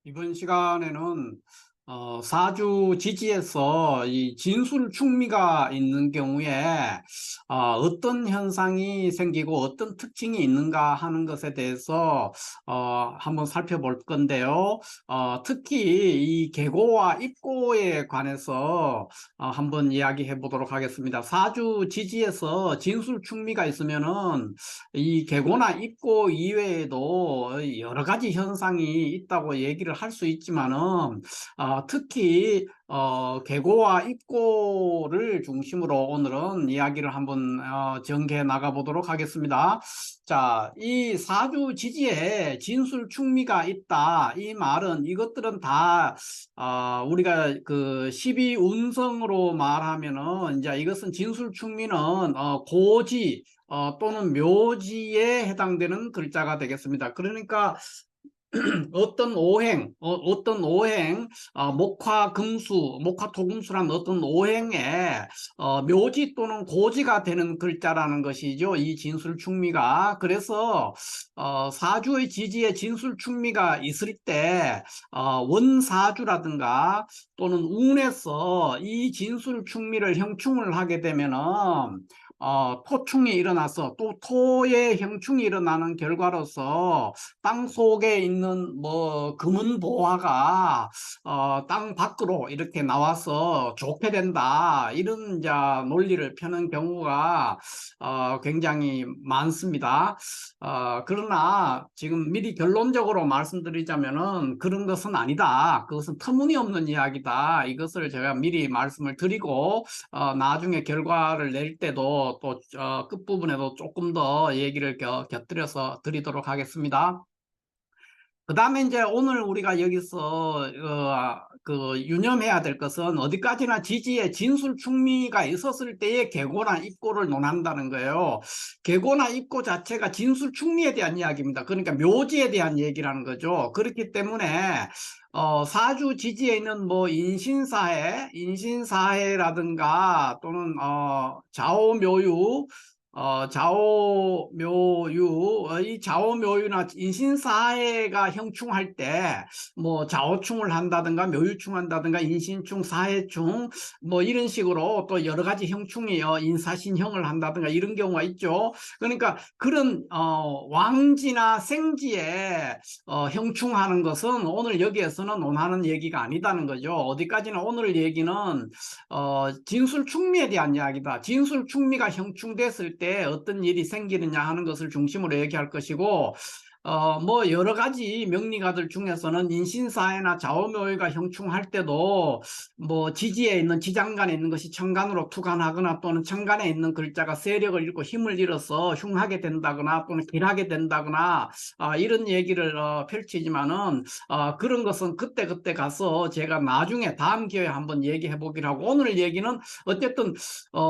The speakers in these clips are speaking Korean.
이번 시간에는 사주 지지에서 이 진술 충미가 있는 경우에 어떤 현상이 생기고 어떤 특징이 있는가 하는 것에 대해서 한번 살펴볼 건데요. 특히 이 계고와 입고에 관해서 한번 이야기해 보도록 하겠습니다. 사주 지지에서 진술 충미가 있으면은 이 계고나 입고 이외에도 여러 가지 현상이 있다고 얘기를 할 수 있지만은 특히 계고와 입고를 중심으로 오늘은 이야기를 한번 전개해 나가 보도록 하겠습니다. 자, 이 사주 지지에 진술 충미가 있다. 이 말은 이것들은 다 우리가 그 12운성으로 말하면은 이제 이것은 진술 충미는 고지 또는 묘지에 해당되는 글자가 되겠습니다. 그러니까 어떤 오행, 목화 금수, 목화 토금수란 어떤 오행에 묘지 또는 고지가 되는 글자라는 것이죠. 이 진술충미가. 그래서 사주의 지지에 진술충미가 있을 때 원사주라든가 또는 운에서 이 진술충미를 형충을 하게 되면은 토충이 일어나서 또 토의 형충이 일어나는 결과로서 땅 속에 있는 뭐 금은 보화가 땅 밖으로 이렇게 나와서 좋게 된다, 이런 이제 논리를 펴는 경우가 굉장히 많습니다. 그러나 지금 미리 결론적으로 말씀드리자면은 그런 것은 아니다. 그것은 터무니없는 이야기다. 이것을 제가 미리 말씀을 드리고 나중에 결과를 낼 때도 또 끝부분에도 조금 더 얘기를 곁들여서 드리도록 하겠습니다. 그 다음에 이제 오늘 우리가 여기서 그 유념해야 될 것은 어디까지나 지지에 진술 충미가 있었을 때의 계고나 입고를 논한다는 거예요. 계고나 입고 자체가 진술 충미에 대한 이야기입니다. 그러니까 묘지에 대한 얘기라는 거죠. 그렇기 때문에 사주 지지에 있는 뭐 인신사해라든가 또는 좌오묘유, 좌오묘유, 이 좌오묘유나 인신사해가 형충할 때 뭐 좌오충을 한다든가 묘유충 한다든가 인신충, 사해충 뭐 이런 식으로 또 여러 가지 형충이 인사신형을 한다든가 이런 경우가 있죠. 그러니까 그런 왕지나 생지에 형충하는 것은 오늘 여기에서는 논하는 얘기가 아니다는 거죠. 어디까지나 오늘 얘기는 진술충미에 대한 이야기다. 진술충미가 형충됐을 때 어떤 일이 생기느냐 하는 것을 중심으로 얘기할 것이고, 뭐 여러 가지 명리가들 중에서는 인신사해나 좌우묘유가 형충할 때도 뭐 지지에 있는 지장간에 있는 것이 천간으로 투간하거나 또는 천간에 있는 글자가 세력을 잃고 힘을 잃어서 흉하게 된다거나 또는 길하게 된다거나 이런 얘기를 펼치지만은 그런 것은 그때 가서 제가 나중에 다음 기회에 한번 얘기해 보기로 하고, 오늘 얘기는 어쨌든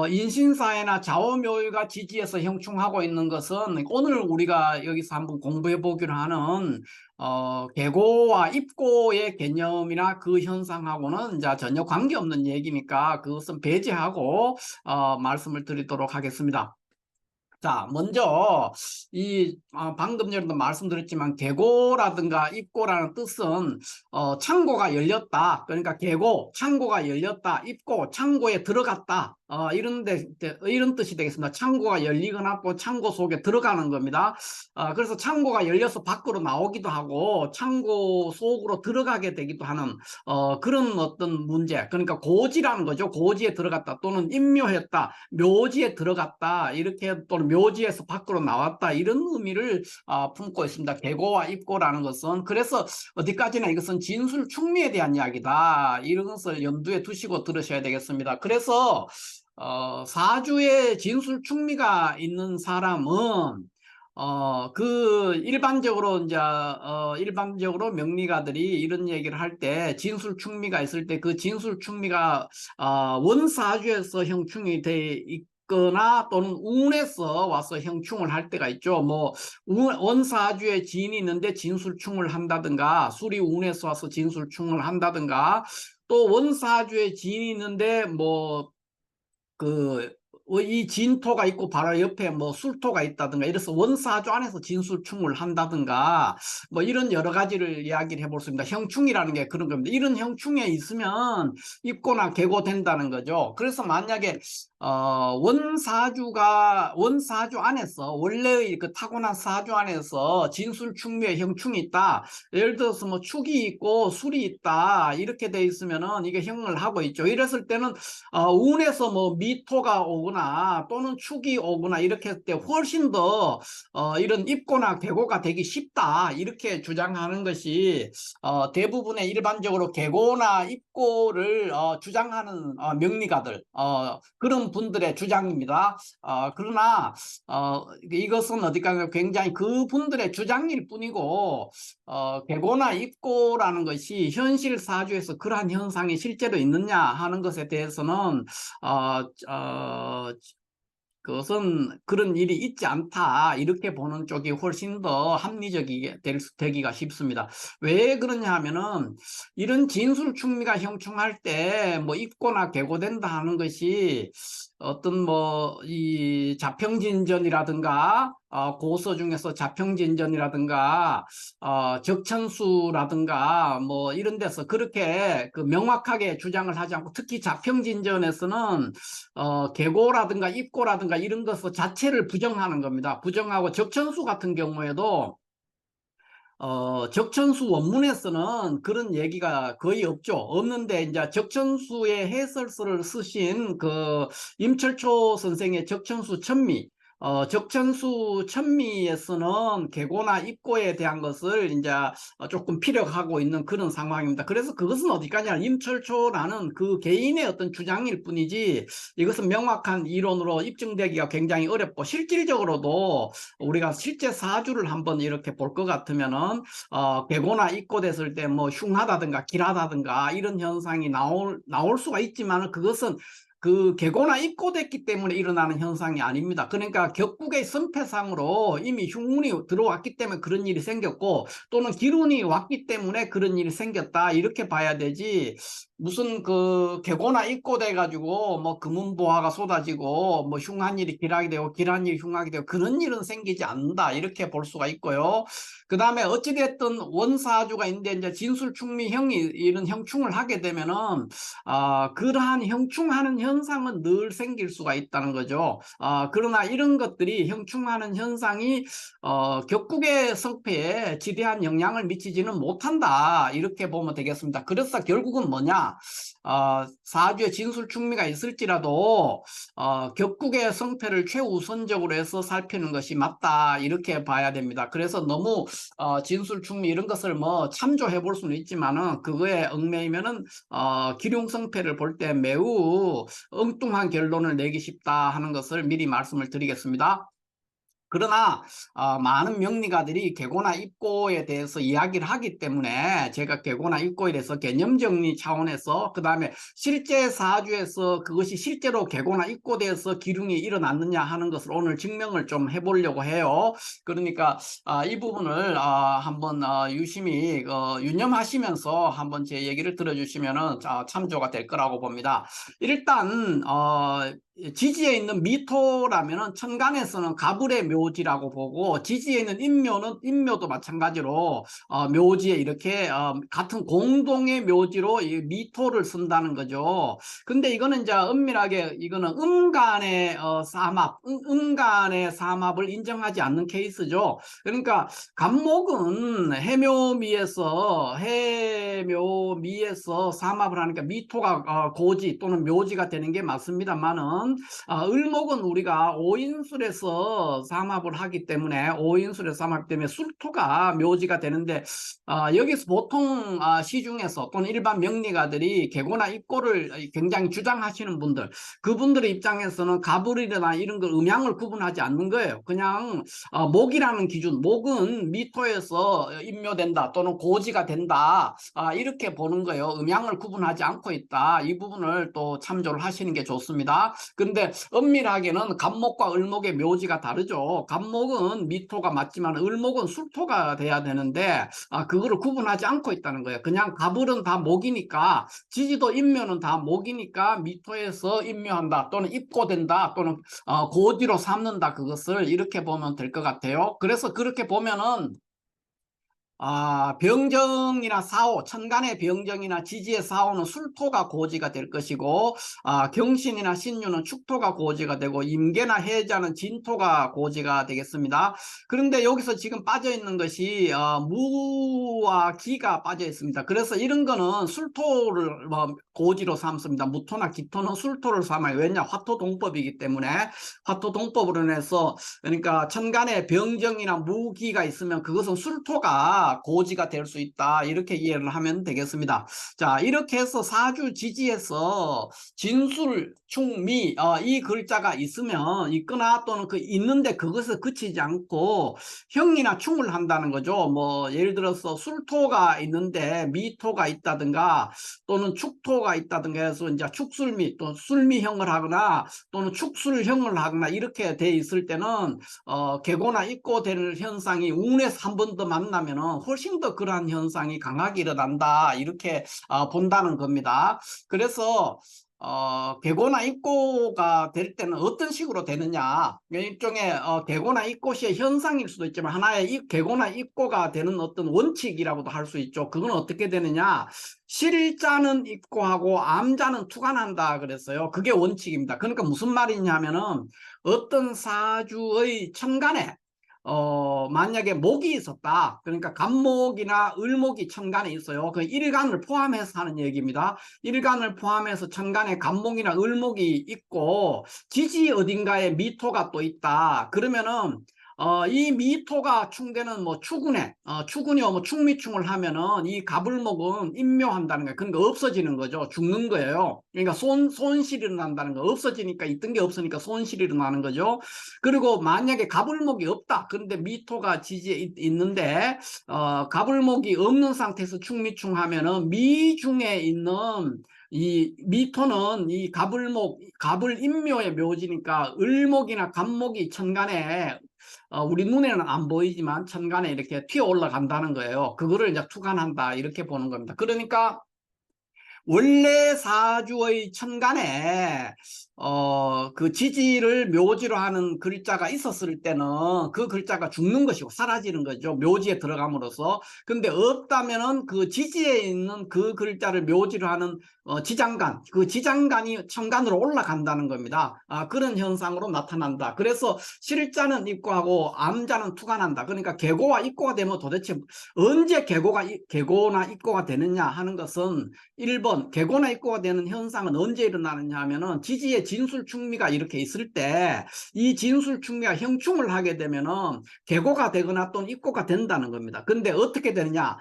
인신사회나 좌우묘유가 지지에서 형충하고 있는 것은 오늘 우리가 여기서 한번 공부해 보기로 하는 계고와 입고의 개념이나 그 현상하고는 이제 전혀 관계없는 얘기니까 그것은 배제하고 말씀을 드리도록 하겠습니다. 자, 먼저 이 방금 전에도 말씀드렸지만 계고라든가 입고라는 뜻은 창고가 열렸다. 그러니까 계고, 창고가 열렸다. 입고, 창고에 들어갔다. 이런 뜻이 되겠습니다. 창고가 열리거나 또 창고 속에 들어가는 겁니다. 그래서 창고가 열려서 밖으로 나오기도 하고 창고 속으로 들어가게 되기도 하는 그런 어떤 문제. 그러니까 고지라는 거죠. 고지에 들어갔다 또는 임묘했다, 묘지에 들어갔다, 이렇게 또는 묘지에서 밖으로 나왔다, 이런 의미를 품고 있습니다. 계고와 입고라는 것은. 그래서 어디까지나 이것은 진술 충미에 대한 이야기다, 이런 것을 염두에 두시고 들으셔야 되겠습니다. 그래서 사주에 진술 충미가 있는 사람은 그 일반적으로 명리가들이 이런 얘기를 할 때 진술 충미가 있을 때 그 진술 충미가 원사주에서 형충이 돼 있거나 또는 운에서 와서 형충을 할 때가 있죠. 뭐 원사주에 진이 있는데 진술충을 한다든가, 술이 운에서 와서 진술충을 한다든가, 또 원사주에 진이 있는데 뭐 그 이 진토가 있고 바로 옆에 뭐 술토가 있다든가 이래서 원사주 안에서 진술충을 한다든가 뭐 이런 여러 가지를 이야기를 해볼 수 있습니다. 형충이라는 게 그런 겁니다. 이런 형충에 있으면 입고나 개고된다는 거죠. 그래서 만약에 원사주 안에서 원래의 그 타고난 사주 안에서 진술충묘의 형충이 있다. 예를 들어서 뭐 축이 있고 술이 있다 이렇게 돼 있으면은 이게 형을 하고 있죠. 이랬을 때는 운에서 뭐 미토가 오거나 또는 축이 오거나 이렇게 했을 때 훨씬 더 이런 입고나 개고가 되기 쉽다 이렇게 주장하는 것이 대부분의 일반적으로 개고나 입고를 주장하는 명리가들 그런 분들의 주장입니다. 그러나 이것은 어디까지 굉장히 그분들의 주장일 뿐이고 개고나 입고라는 것이 현실 사주에서 그러한 현상이 실제로 있느냐 하는 것에 대해서는 그것은 그런 일이 있지 않다 이렇게 보는 쪽이 훨씬 더 합리적이 되기가 쉽습니다. 왜 그러냐 하면은 이런 진술충미가 형충할 때 뭐 입고나 개고된다 하는 것이 어떤 뭐 이 자평진전이라든가 고서 중에서 자평진전이라든가 적천수라든가 뭐 이런 데서 그렇게 그 명확하게 주장을 하지 않고 특히 자평진전에서는 계고라든가 입고라든가 이런 것 자체를 부정하는 겁니다. 부정하고 적천수 같은 경우에도 적천수 원문에서는 그런 얘기가 거의 없죠. 없는데 이제 적천수의 해설서를 쓰신 그 임철초 선생의 적천수 천미 적천수 천미에서는 계고나 입고에 대한 것을 이제 조금 피력하고 있는 그런 상황입니다. 그래서 그것은 어디까지나 임철초라는 그 개인의 어떤 주장일 뿐이지 이것은 명확한 이론으로 입증되기가 굉장히 어렵고 실질적으로도 우리가 실제 사주를 한번 이렇게 볼 것 같으면은 개고나 입고됐을 때 뭐 흉하다든가 길하다든가 이런 현상이 나올 수가 있지만 그것은 그 개고나 입고됐기 때문에 일어나는 현상이 아닙니다. 그러니까 격국의 선패상으로 이미 흉운이 들어왔기 때문에 그런 일이 생겼고 또는 기운이 왔기 때문에 그런 일이 생겼다 이렇게 봐야 되지 무슨 그 개고나 입고돼 가지고 뭐 금은보화가 쏟아지고 뭐 흉한 일이 길하게 되고 길한 일이 흉하게 되고 그런 일은 생기지 않는다 이렇게 볼 수가 있고요. 그 다음에 어찌됐든 원사주가 있는데 이제 진술충미형이 이런 형충을 하게 되면은 그러한 형충하는 현상은 늘 생길 수가 있다는 거죠. 그러나 이런 것들이 형충하는 현상이 격국의 성패에 지대한 영향을 미치지는 못한다 이렇게 보면 되겠습니다. 그래서 결국은 뭐냐 사주에 진술충미가 있을지라도 격국의 성패를 최우선적으로 해서 살피는 것이 맞다 이렇게 봐야 됩니다. 그래서 너무 진술충미 이런 것을 뭐 참조해 볼 수는 있지만은 그거에 얽매이면은 기룡성패를 볼 때 매우 엉뚱한 결론을 내기 쉽다 하는 것을 미리 말씀을 드리겠습니다. 그러나 많은 명리가들이 계고나 입고에 대해서 이야기를 하기 때문에 제가 계고나 입고에 대해서 개념정리 차원에서 그 다음에 실제 사주에서 그것이 실제로 계고나 입고돼서 기륭이 일어났느냐 하는 것을 오늘 증명을 좀 해보려고 해요. 그러니까 이 부분을 한번 유심히 유념하시면서 한번 제 얘기를 들어주시면 참조가 될 거라고 봅니다. 일단 지지에 있는 미토라면은 천간에서는 가불의 묘지라고 보고 지지에 있는 인묘도 마찬가지로 묘지에 이렇게 같은 공동의 묘지로 이 미토를 쓴다는 거죠. 근데 이거는 이제 엄밀하게 이거는 음간의 삼합, 음간의 삼합을 인정하지 않는 케이스죠. 그러니까 간목은 해묘미에서 삼합을 하니까 미토가 고지 또는 묘지가 되는 게 맞습니다만은 을목은 우리가 오인술에서 삼합을 하기 때문에 오인술에서 삼합 때문에 술토가 묘지가 되는데 여기서 보통 시중에서 또는 일반 명리가들이 계고나 입고를 굉장히 주장하시는 분들 그분들의 입장에서는 가불이나 이런 걸 음양을 구분하지 않는 거예요. 그냥 목이라는 기준 목은 미토에서 인묘된다 또는 고지가 된다 이렇게 보는 거예요. 음양을 구분하지 않고 있다. 이 부분을 또 참조를 하시는 게 좋습니다. 그런데 엄밀하게는 간목과 을목의 묘지가 다르죠. 거죠. 갑목은 미토가 맞지만 을목은 술토가 돼야 되는데 그거를 구분하지 않고 있다는 거예요. 그냥 갑을은 다 목이니까, 지지도 인묘는 다 목이니까 미토에서 인묘한다 또는 입고된다 또는 고지로 삼는다, 그것을 이렇게 보면 될 것 같아요. 그래서 그렇게 보면은 병정이나 사오, 천간의 병정이나 지지의 사오는 술토가 고지가 될 것이고, 경신이나 신유는 축토가 고지가 되고, 임계나 해자는 진토가 고지가 되겠습니다. 그런데 여기서 지금 빠져 있는 것이 무와 기가 빠져 있습니다. 그래서 이런 거는 술토를 고지로 삼습니다. 무토나 기토는 술토를 삼아요. 왜냐? 화토동법이기 때문에. 화토동법으로 인해서, 그러니까 천간에 병정이나 무기가 있으면 그것은 술토가 고지가 될 수 있다, 이렇게 이해를 하면 되겠습니다. 자, 이렇게 해서 사주 지지에서 진술, 충미 이 글자가 있으면 있거나 또는 그 있는데 그것에 그치지 않고 형이나 충을 한다는 거죠. 뭐 예를 들어서 술토가 있는데 미토가 있다든가 또는 축토가 있다든가 해서 이제 축술미 또 술미형을 하거나 또는 축술형을 하거나 이렇게 돼 있을 때는 개고나 입고될 현상이 운에서 한 번 더 만나면은 훨씬 더 그러한 현상이 강하게 일어난다, 이렇게 본다는 겁니다. 그래서 개고나 입고가 될 때는 어떤 식으로 되느냐, 일종의 개고나 입고시의 현상일 수도 있지만 하나의 개고나 입고가 되는 어떤 원칙이라고도 할 수 있죠. 그건 어떻게 되느냐, 실자는 입고하고 암자는 투관한다 그랬어요. 그게 원칙입니다. 그러니까 무슨 말이냐면은 어떤 사주의 천간에 만약에 목이 있었다. 그러니까 갑목이나 을목이 천간에 있어요. 그 일간을 포함해서 하는 얘기입니다. 일간을 포함해서 천간에 갑목이나 을목이 있고 지지 어딘가에 미토가 또 있다. 그러면은 이 미토가 충되는 뭐 추군에 추군이요 뭐 충미충을 하면은 이 갑을목은 인묘한다는 거예요. 그러니까 없어지는 거죠. 죽는 거예요. 그러니까 손실이 일어난다는 거. 없어지니까 있던 게 없으니까 손실이 일어나는 거죠. 그리고 만약에 갑을목이 없다. 그런데 미토가 지지에 있는데 갑을목이 없는 상태에서 충미충 하면은 미중에 있는 이 미토는 이 갑을 인묘의 묘지니까 을목이나 갑목이 천간에 우리 눈에는 안 보이지만 천간에 이렇게 튀어 올라간다는 거예요. 그거를 이제 투간한다, 이렇게 보는 겁니다. 그러니까 원래 사주의 천간에 그 지지를 묘지로 하는 글자가 있었을 때는 그 글자가 죽는 것이고 사라지는 거죠. 묘지에 들어감으로써. 근데 없다면은 그 지지에 있는 그 글자를 묘지로 하는 지장간, 그 지장간이 천간으로 올라간다는 겁니다. 그런 현상으로 나타난다. 그래서 실자는 입고하고 암자는 투간한다. 그러니까 개고와 입고가 되면 도대체 언제 개고나 입고가 되느냐 하는 것은 1번 개고나 입고가 되는 현상은 언제 일어나느냐 하면은 지지의 진술충미가 이렇게 있을 때 이 진술충미가 형충을 하게 되면은 개고가 되거나 또는 입고가 된다는 겁니다. 근데 어떻게 되느냐,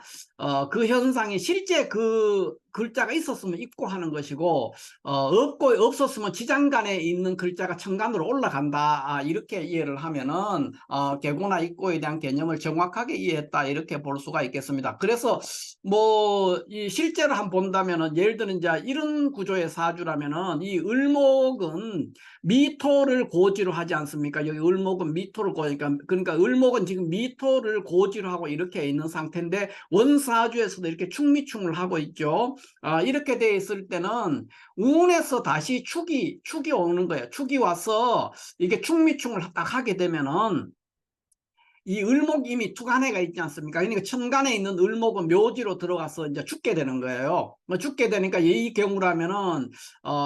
그 현상이 실제 그 글자가 있었으면 입고하는 것이고 없었으면 지장간에 있는 글자가 천간으로 올라간다, 이렇게 이해를 하면은 개고나 입고에 대한 개념을 정확하게 이해했다, 이렇게 볼 수가 있겠습니다. 그래서 뭐 이 실제로 한번 본다면은 예를 들어 이제 이런 구조의 사주라면은 이 을목은 미토를 고지로 하지 않습니까? 여기 을목은 미토를 그러니까 을목은 지금 미토를 고지로 하고 이렇게 있는 상태인데 원사주에서도 이렇게 충미충을 하고 있죠. 이렇게 돼 있을 때는 운에서 다시 축이 오는 거예요. 축이 와서 이게 충미충을 딱 하게 되면은 이 을목이 이미 투간해가 있지 않습니까? 그러니까 천간에 있는 을목은 묘지로 들어가서 이제 죽게 되는 거예요. 뭐 죽게 되니까 이 경우라면은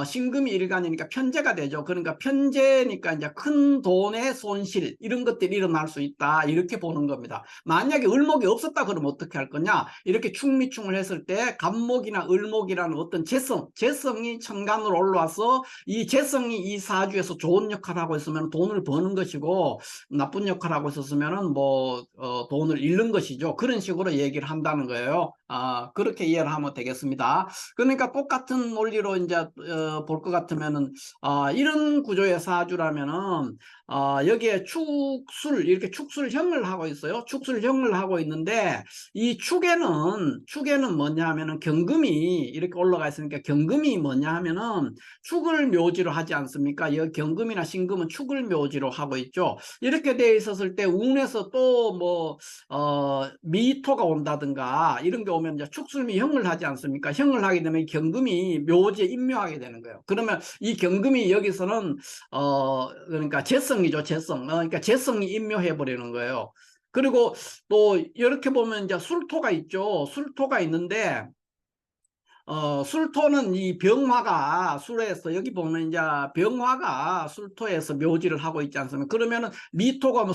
신금이 일간이니까 편재가 되죠. 그러니까 편재니까 이제 큰 돈의 손실 이런 것들이 일어날 수 있다, 이렇게 보는 겁니다. 만약에 을목이 없었다 그러면 어떻게 할 거냐? 이렇게 충미충을 했을 때 갑목이나 을목이라는 어떤 재성이 천간으로 올라와서 이 재성이 이 사주에서 좋은 역할을 하고 있으면 돈을 버는 것이고 나쁜 역할을 하고 있었으면은 뭐 돈을 잃는 것이죠. 그런 식으로 얘기를 한다는 거예요. 그렇게 이해를 하면 되겠습니다. 그러니까 똑같은 논리로 이제 볼 것 같으면은 이런 구조의 사주라면은 여기에 이렇게 축술형을 하고 있어요. 축술형을 하고 있는데, 이 축에는 뭐냐 하면은 경금이 이렇게 올라가 있으니까, 경금이 뭐냐 하면은 축을 묘지로 하지 않습니까? 여기 경금이나 신금은 축을 묘지로 하고 있죠. 이렇게 돼 있었을 때 운에서 또 뭐 미토가 온다든가 이런 게 오면 이제 축술미형을 하지 않습니까? 형을 하게 되면 경금이 묘지에 임묘하게 되는 거예요. 그러면 이 경금이 여기서는 그러니까 재성이죠, 재성. 그러니까 재성이 임묘해 버리는 거예요. 그리고 또 이렇게 보면 이제 술토가 있죠. 술토가 있는데, 술토는 이 병화가 술에서, 여기 보면 이제 병화가 술토에서 묘지를 하고 있지 않습니까? 그러면은 미토가 뭐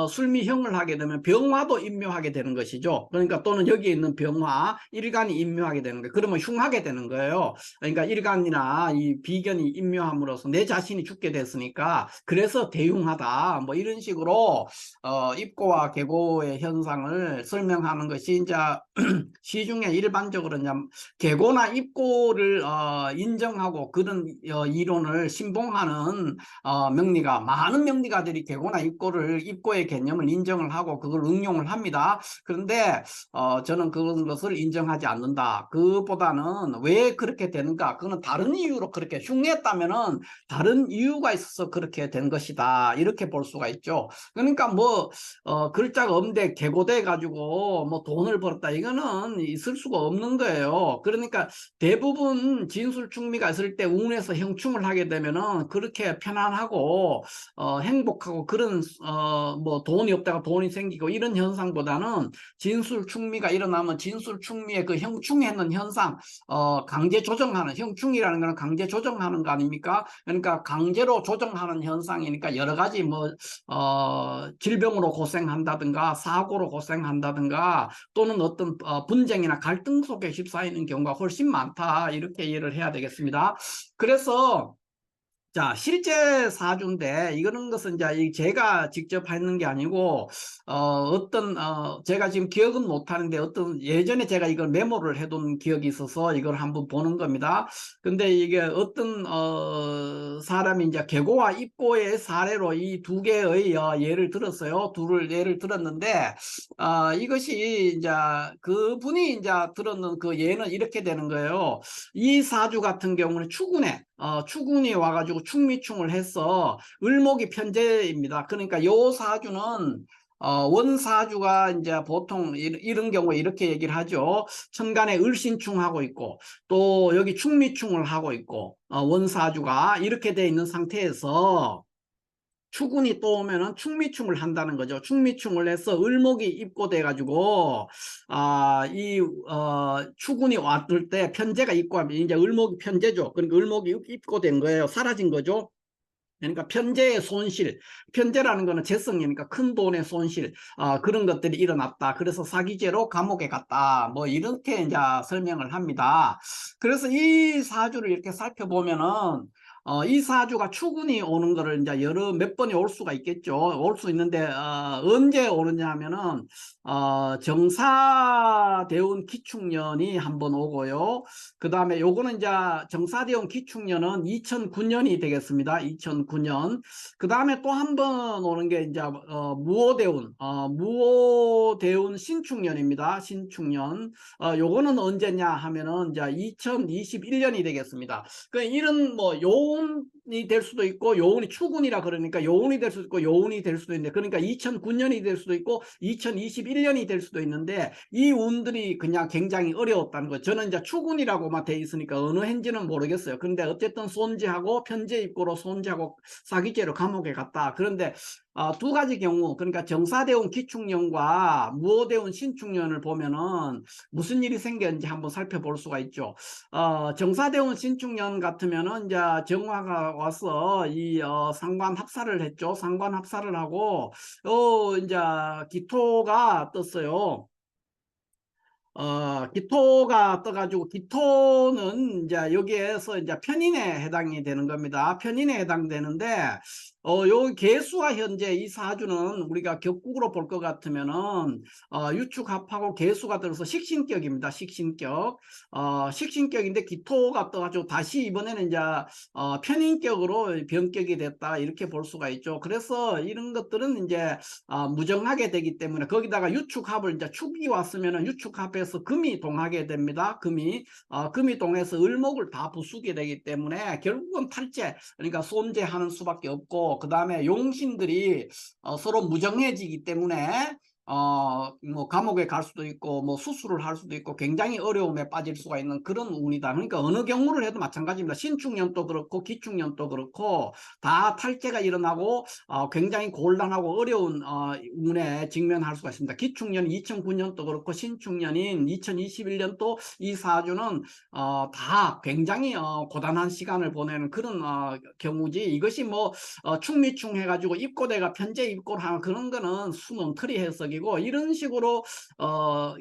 술미형을 하게 되면 병화도 임묘하게 되는 것이죠. 그러니까 또는 여기에 있는 병화, 일간이 임묘하게 되는 거예요. 그러면 흉하게 되는 거예요. 그러니까 일간이나 이 비견이 임묘함으로써 내 자신이 죽게 됐으니까, 그래서 대흉하다. 뭐 이런 식으로, 입고와 계고의 현상을 설명하는 것이 이제 시중에 일반적으로 이제 계고나 입고를 인정하고 그런 이론을 신봉하는 많은 명리가들이 계고나 입고의 개념을 인정을 하고 그걸 응용을 합니다. 그런데 저는 그런 것을 인정하지 않는다. 그보다는 왜 그렇게 되는가? 그거는 다른 이유로 그렇게 흉냈다면은 다른 이유가 있어서 그렇게 된 것이다. 이렇게 볼 수가 있죠. 그러니까 뭐 글자가 없는데 계고돼 가지고 뭐 돈을 벌었다, 이거는 있을 수가 없는 거예요. 그러니까 대부분 진술충미가 있을 때 운에서 형충을 하게 되면은 그렇게 편안하고 행복하고 그런 뭐 돈이 없다가 돈이 생기고 이런 현상보다는, 진술충미가 일어나면 진술충미의 그 형충했는 현상, 강제 조정하는, 형충이라는 거는 강제 조정하는 거 아닙니까? 그러니까 강제로 조정하는 현상이니까 여러 가지 뭐 질병으로 고생한다든가 사고로 고생한다든가 또는 어떤 분쟁이나 갈등 속에 휩싸이는 경우가 훨씬 많다, 이렇게 이해를 해야 되겠습니다. 그래서 자, 실제 사주인데, 이거는 것은 이제 제가 직접 했는 게 아니고, 제가 지금 기억은 못 하는데, 예전에 제가 이걸 메모를 해둔 기억이 있어서 이걸 한번 보는 겁니다. 근데 이게 어떤, 사람이 이제 계고와 입고의 사례로 이 두 개의 예를 들었어요. 둘을 예를 들었는데, 이것이 이제 그분이 이제 들었는 그 예는 이렇게 되는 거예요. 이 사주 같은 경우는 추군이 와가지고 충미충을 해서 을목이 편제입니다. 그러니까 요 사주는 원사주가 이제 보통 이런 경우에 이렇게 얘기를 하죠. 천간에 을신충하고 있고 또 여기 충미충을 하고 있고 원사주가 이렇게 돼 있는 상태에서 추군이 또 오면은 충미충을 한다는 거죠. 충미충을 해서 을목이 입고돼 가지고 추군이 왔을 때 편제가 입고하면 이제 을목이 편제죠. 그러니까 을목이 입고된 거예요. 사라진 거죠. 그러니까 편제의 손실, 편제라는 거는 재성이니까 큰 돈의 손실, 그런 것들이 일어났다. 그래서 사기죄로 감옥에 갔다. 뭐 이렇게 이제 설명을 합니다. 그래서 이 사주를 이렇게 살펴보면은 이 사주가 추군이 오는 거를 이제 몇 번이 올 수가 있겠죠. 올 수 있는데 언제 오느냐 하면은 정사대운 기축년이 한번 오고요. 그 다음에 요거는 이제 정사대운 기축년은 2009년이 되겠습니다. 2009년. 그 다음에 또 한 번 오는 게 이제 무오대운 신축년입니다. 신축년. 요거는 언제냐 하면은 이제 2021년이 되겠습니다. 그 이런 뭐 요운이 될 수도 있고, 요운이 추군이라 그러니까 요운이 될 수도 있고 요운이 될 수도 있는데, 그러니까 2009년이 될 수도 있고 2021년이 될 수도 있는데, 이 운들이 그냥 굉장히 어려웠다는 거. 저는 이제 추군이라고만 돼 있으니까 어느 해인지는 모르겠어요. 그런데 어쨌든 손재하고 편제 입고로 손재하고 사기죄로 감옥에 갔다. 그런데 두 가지 경우, 그러니까 정사대운 기축년과 무오대운 신축년을 보면은 무슨 일이 생겼는지 한번 살펴볼 수가 있죠. 정사대운 신축년 같으면은 이제 정화가 와서 이 상관 합사를 했죠. 상관 합사를 하고 이제 기토가 떴어요. 기토가 떠가지고 기토는 이제 여기에서 이제 편인에 해당이 되는 겁니다. 편인에 해당되는데 요 개수가 현재 이 사주는 우리가 격국으로 볼 것 같으면은 유축합하고 개수가 들어서 식신격입니다. 식신격. 식신격인데 기토가 떠가지고 다시 이번에는 이제 편인격으로 변격이 됐다 이렇게 볼 수가 있죠. 그래서 이런 것들은 이제 무정하게 되기 때문에 거기다가 유축합을 이제 축이 왔으면은 유축합에서 금이 동하게 됩니다. 금이 동해서 을목을 다 부수게 되기 때문에 결국은 탈재, 그러니까 손재하는 수밖에 없고, 그 다음에 용신들이 서로 무정해지기 때문에 뭐 감옥에 갈 수도 있고 뭐 수술을 할 수도 있고 굉장히 어려움에 빠질 수가 있는 그런 운이다. 그러니까 어느 경우를 해도 마찬가지입니다. 신축년도 그렇고 기축년도 그렇고 다 탈재가 일어나고 굉장히 곤란하고 어려운 운에 직면할 수가 있습니다. 기축년 2009년도 그렇고 신축년인 2021년도 이 사주는 다 굉장히 고단한 시간을 보내는 그런 경우지, 이것이 뭐 충미충 해가지고 입고대가 편제 입고를 하는 그런 거는 수능틀이 해석이고, 이런 식으로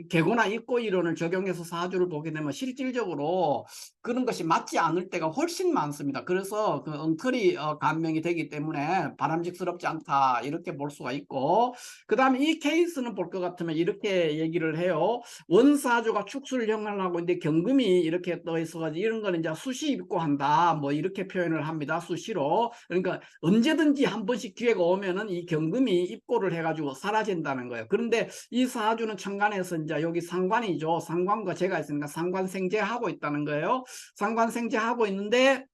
계고나 입고 이론을 적용해서 사주를 보게 되면 실질적으로 그런 것이 맞지 않을 때가 훨씬 많습니다. 그래서 그 엉터리 감명이 되기 때문에 바람직스럽지 않다 이렇게 볼 수가 있고, 그 다음에 이 케이스는 볼 것 같으면 이렇게 얘기를 해요. 원사주가 축술형을 하고 있는데 경금이 이렇게 떠 있어가지고 이런 거는 이제 수시 입고한다 뭐 이렇게 표현을 합니다. 수시로. 그러니까 언제든지 한 번씩 기회가 오면은 이 경금이 입고를 해가지고 사라진다는 거예요. 그런데 이 사주는 천간에서 이제 여기 상관이죠. 상관과 제가 있으니까 상관생재하고 있다는 거예요. 상관생재하고 있는데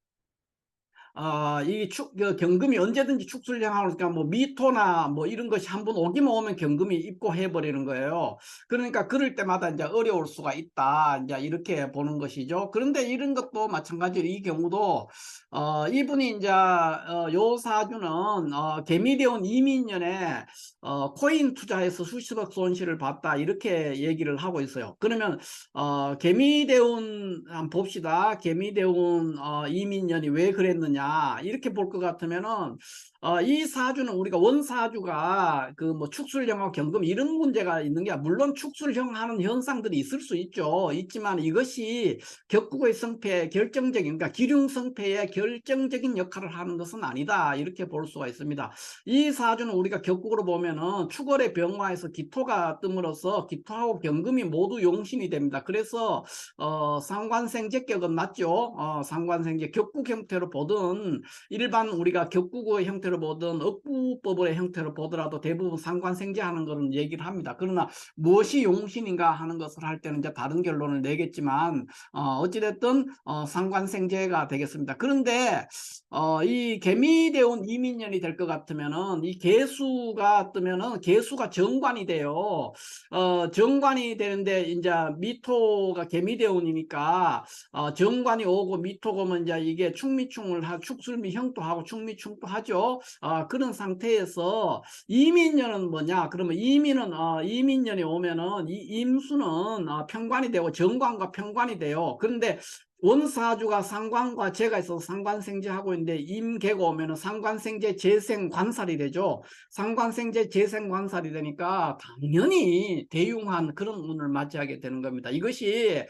그 경금이 언제든지 축술형하고 그러니까 뭐 미토나 뭐 이런 것이 한번 오기만 오면 경금이 입고해 버리는 거예요. 그러니까 그럴 때마다 이제 어려울 수가 있다. 이제 이렇게 보는 것이죠. 그런데 이런 것도 마찬가지로 이 경우도 이분이 이제 요 사주는 개미대운 이민년에 코인 투자해서 수십억 손실을 봤다 이렇게 얘기를 하고 있어요. 그러면 개미대운 한번 봅시다. 개미대운 이민년이 왜 그랬느냐 이렇게 볼 것 같으면은 이 사주는 우리가 원사주가 그 뭐 축술형하고 경금 이런 문제가 있는 게, 물론 축술형 하는 현상들이 있을 수 있죠. 있지만 이것이 격국의 성패에 결정적인, 그러니까 기륭성패에 결정적인 역할을 하는 것은 아니다 이렇게 볼 수가 있습니다. 이 사주는 우리가 격국으로 보면은 축월의 병화에서 기토가 뜸으로써 기토하고 경금이 모두 용신이 됩니다. 그래서 상관생재격은 맞죠. 상관생재 격국 형태로 보든 일반 우리가 격국의 형태로 보든 억부법의 형태로 보더라도 대부분 상관생재하는 것은 얘기를 합니다. 그러나 무엇이 용신인가 하는 것을 할 때는 이제 다른 결론을 내겠지만 어찌됐든 상관생재가 되겠습니다. 그런데 이 개미대운 이민년이 될 것 같으면은 이 개수가 뜨면은 개수가 정관이 돼요. 정관이 되는데 이제 미토가 개미대운이니까 정관이 오고 미토가 오면 이제 이게 축미충을 축술미 형토하고 축미충도 하죠. 그런 상태에서 이민년은 뭐냐? 그러면 이민년이 오면은 이 임수는 편관이 되고 정관과 편관이 돼요. 그런데 원사주가 상관과 재가 있어서 상관생재하고 있는데 임계가 오면은 상관생재 재생관살이 되죠. 상관생재 재생관살이 되니까 당연히 대흉한 그런 운을 맞이하게 되는 겁니다. 이것이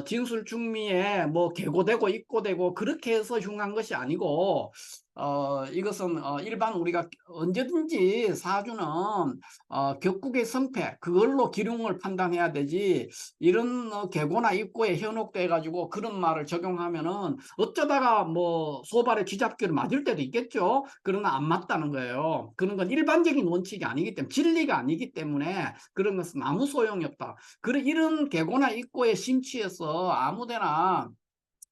진술중미에 뭐 개고되고 입고되고 그렇게 해서 흉한 것이 아니고 이것은 일반 우리가 언제든지 사주는 격국의 성패 그걸로 기륭을 판단해야 되지, 이런 개고나 입고에 현혹돼 가지고 그런 말을 적용하면은 어쩌다가 뭐 소발에 쥐잡기를 맞을 때도 있겠죠. 그러나 안 맞다는 거예요. 그런 건 일반적인 원칙이 아니기 때문에, 진리가 아니기 때문에 그런 것은 아무 소용이 없다. 그래 이런 개고나 입고에 심취해서 아무데나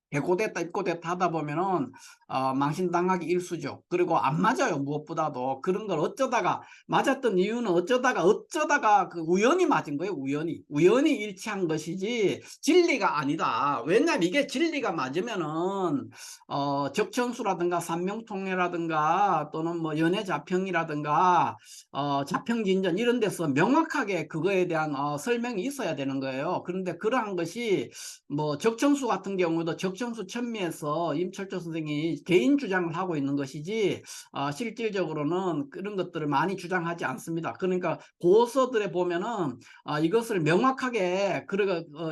개고됐다 입고됐다 하다 보면은 망신당하기 일쑤죠. 그리고 안 맞아요. 무엇보다도 그런 걸 어쩌다가 맞았던 이유는 어쩌다가 그 우연히 맞은 거예요. 우연히 일치한 것이지 진리가 아니다. 왜냐면 이게 진리가 맞으면은 적천수라든가 산명통례라든가 또는 뭐 연애자평이라든가 자평진전 이런 데서 명확하게 그거에 대한 설명이 있어야 되는 거예요. 그런데 그러한 것이 뭐 적천수 같은 경우도 교청수 천미에서 임철조 선생이 개인 주장을 하고 있는 것이지 실질적으로는 그런 것들을 많이 주장하지 않습니다. 그러니까 고서들에 보면은 이것을 명확하게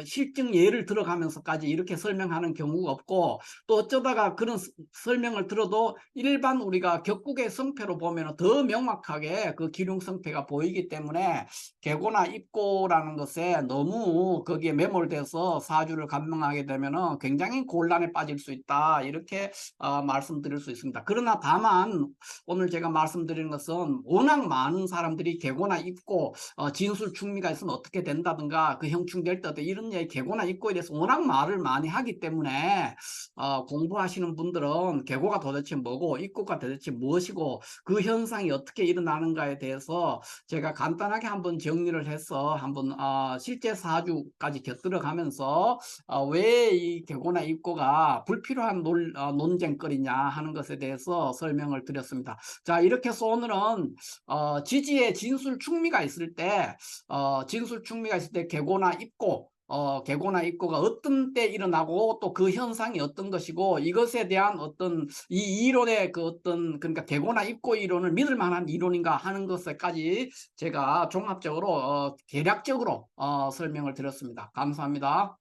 실증 예를 들어가면서까지 이렇게 설명하는 경우가 없고, 또 어쩌다가 그런 설명을 들어도 일반 우리가 격국의 성패로 보면 더 명확하게 그 기륭성패가 보이기 때문에 계고나 입고라는 것에 너무 거기에 매몰돼서 사주를 감명하게 되면 굉장히 곤란에 빠질 수 있다, 이렇게 말씀드릴 수 있습니다. 그러나 다만 오늘 제가 말씀드리는 것은 워낙 많은 사람들이 계고나 입고 진술 충미가 있으면 어떻게 된다든가 그 형충될 때 이런 얘기, 계고나 입고에 대해서 워낙 말을 많이 하기 때문에 공부하시는 분들은 계고가 도대체 뭐고 입고가 도대체 무엇이고 그 현상이 어떻게 일어나는가에 대해서 제가 간단하게 한번 정리를 해서 한번 실제 사주까지 곁들여 가면서 왜 이 계고나 입고가 불필요한 논쟁거리냐 하는 것에 대해서 설명을 드렸습니다. 자, 이렇게 해서 오늘은 지지에 진술 충미가 있을 때 계고나 입고가 어떤 때 일어나고 또 그 현상이 어떤 것이고, 이것에 대한 어떤 이 이론의 그러니까 계고나 입고 이론을 믿을 만한 이론인가 하는 것까지 제가 종합적으로 대략적으로 설명을 드렸습니다. 감사합니다.